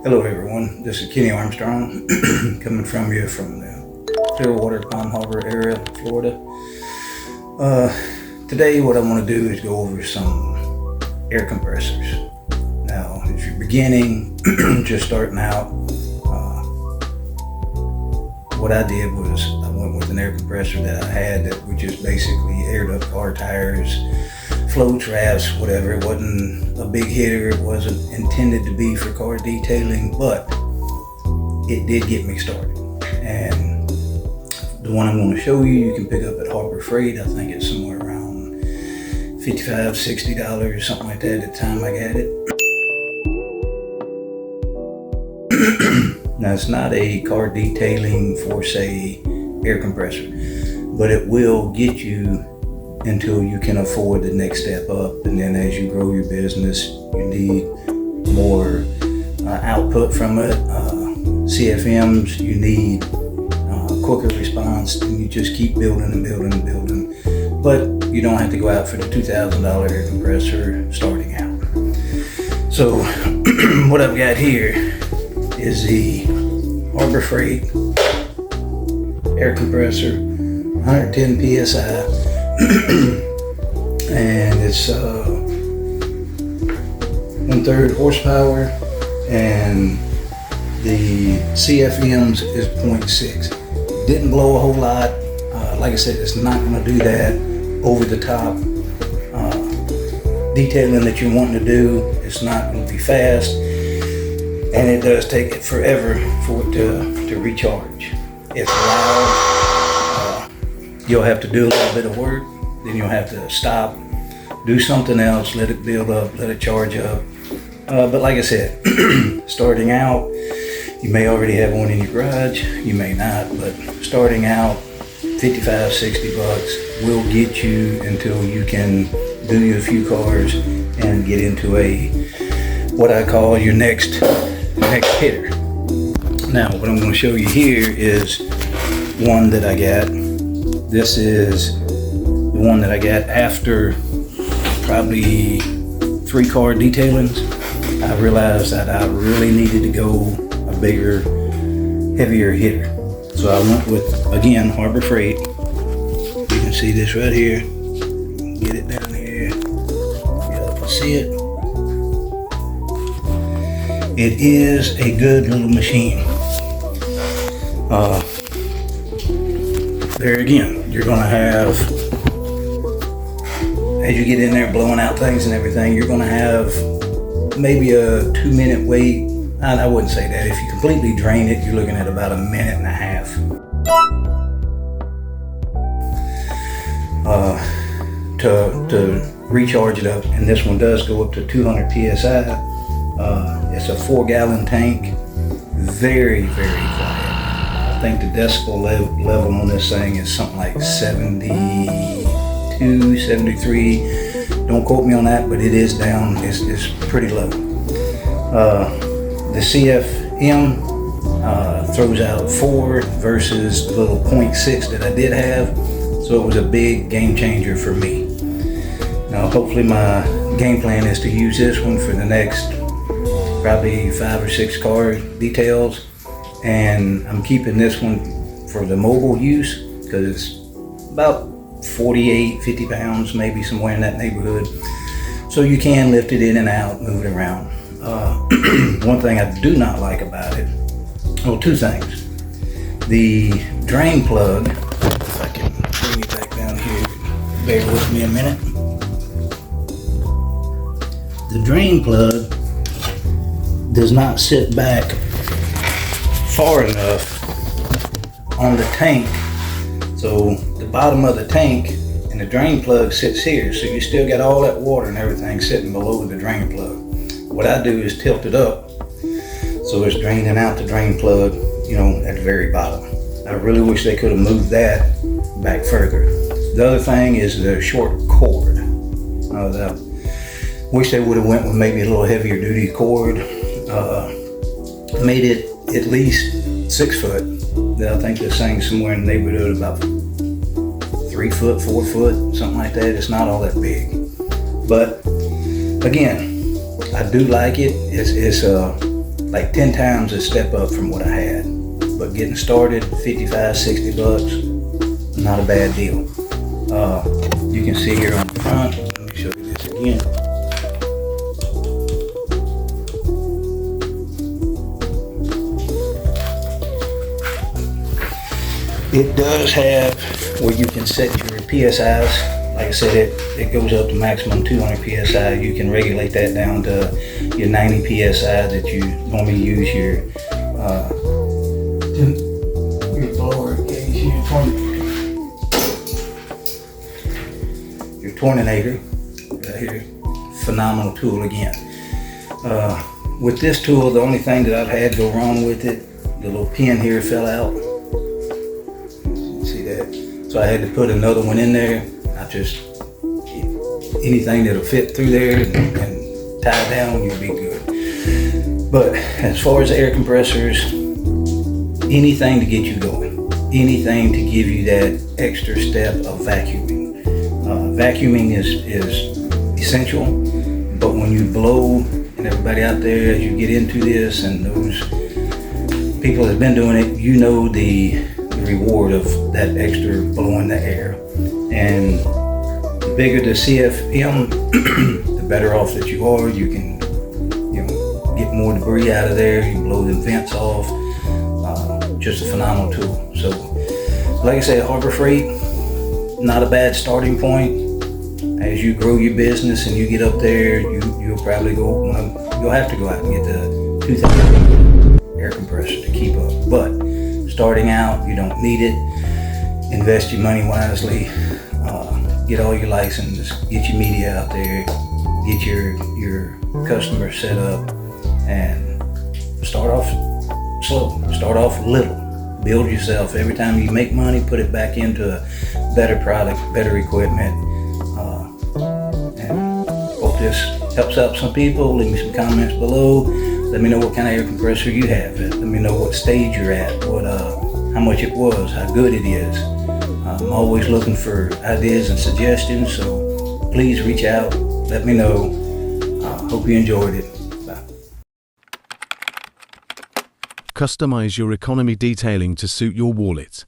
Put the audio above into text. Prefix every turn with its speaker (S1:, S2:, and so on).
S1: Hello everyone, this is Kenny Armstrong coming from you from the Clearwater, Palm Harbor area, Florida. Today what I want to do is go over some air compressors. Now if you're beginning, just starting out, what I did was I went with an air compressor that I had that would just basically aired up car tires, floats, rafts, whatever. It wasn't a big hitter. It wasn't intended to be for car detailing, but it did get me started. And the one I'm going to show you can pick up at Harbor Freight. I think it's somewhere around $55, $60, something like that at the time I got it. Now it's not a car detailing for, say, air compressor, but it will get you until you can afford the next step up. And then as you grow your business, you need more output from it, CFMs, you need quicker response, and you just keep building and building and building. But you don't have to go out for the $2,000 air compressor starting out. So what I've got here is the Harbor Freight air compressor, 110 PSI. And it's 1/3 horsepower, and the CFMs is 0.6. Didn't blow a whole lot. Like I said, it's not going to do that over the top detailing that you're wanting to do. It's not going to be fast, and it does take it forever for it to recharge. It's loud. You'll have to do a little bit of work, then you'll have to stop, do something else, let it build up, let it charge up. But like I said, starting out, you may already have one in your garage, you may not, but starting out, 55, 60 bucks will get you until you can do you a few cars and get into what I call your next hitter. Now, what I'm going to show you here is one that I got. This is the one that I got after probably 3 car detailings. I realized that I really needed to go a bigger, heavier hitter. So I went with, again, Harbor Freight. You can see this right here. Get it down here. Y'all can see it. It is a good little machine. There again, you're gonna have, as you get in there blowing out things and everything, you're gonna have maybe a 2-minute wait. I wouldn't say that. If you completely drain it, you're looking at about 1.5 minutes to recharge it up. And this one does go up to 200 PSI. It's a 4-gallon tank. Very, very quiet. I think the decibel level on this thing is something like 72, 73. Don't quote me on that, but it is down. It's pretty low. The CFM throws out 4 versus the little 0.6 that I did have. So it was a big game changer for me. Now, hopefully my game plan is to use this one for the next probably 5 or 6 car details. And I'm keeping this one for the mobile use because it's about 48, 50 pounds, maybe somewhere in that neighborhood. So you can lift it in and out, move it around. One thing I do not like about it, well, 2 things. The drain plug, if I can bring it back down here, bear with me a minute. The drain plug does not sit back far enough on the tank. So the bottom of the tank and the drain plug sits here. So you still got all that water and everything sitting below the drain plug. What I do is tilt it up so it's draining out the drain plug, at the very bottom. I really wish they could have moved that back further. The other thing is the short cord. I wish they would have went with maybe a little heavier duty cord. Made it at least 6 foot. I think this thing's somewhere in the neighborhood about 3 foot, 4 foot, something like that. It's not all that big. But again, I do like it. It's like 10 times a step up from what I had. But getting started, 55, 60 bucks, not a bad deal. You can see here on the front, let me show you this again. It does have where you can set your PSIs. Like I said, it goes up to maximum 200 PSI. You can regulate that down to your 90 PSI that you normally use your blower gauge, your torninator right here. Phenomenal tool again. With this tool, the only thing that I've had go wrong with it, the little pin here fell out. See that? So I had to put another one in there. Anything that'll fit through there and tie down, you'll be good. But as far as air compressors, anything to get you going, anything to give you that extra step of vacuuming. Vacuuming is essential, but when you blow, and everybody out there, as you get into this, and those people that have been doing it, you know the reward of that extra blowing the air. And the bigger the CFM, the better off that you are. You can, get more debris out of there. You blow the vents off. Just a phenomenal tool. So, like I said, Harbor Freight, not a bad starting point. As you grow your business and you get up there, you'll probably you'll have to go out and get the 2,000 air compressor to keep up. But starting out, you don't need it. Invest your money wisely. Get all your license, get your media out there, get your customers set up, and start off slow. Start off little. Build yourself. Every time you make money, put it back into a better product, better equipment. And hope this helps out some people. Leave me some comments below. Let me know what kind of air compressor you have. Let me know what stage you're at, how much it was, how good it is. I'm always looking for ideas and suggestions, so please reach out, let me know. Hope you enjoyed it. Bye.
S2: Customize your economy detailing to suit your wallet.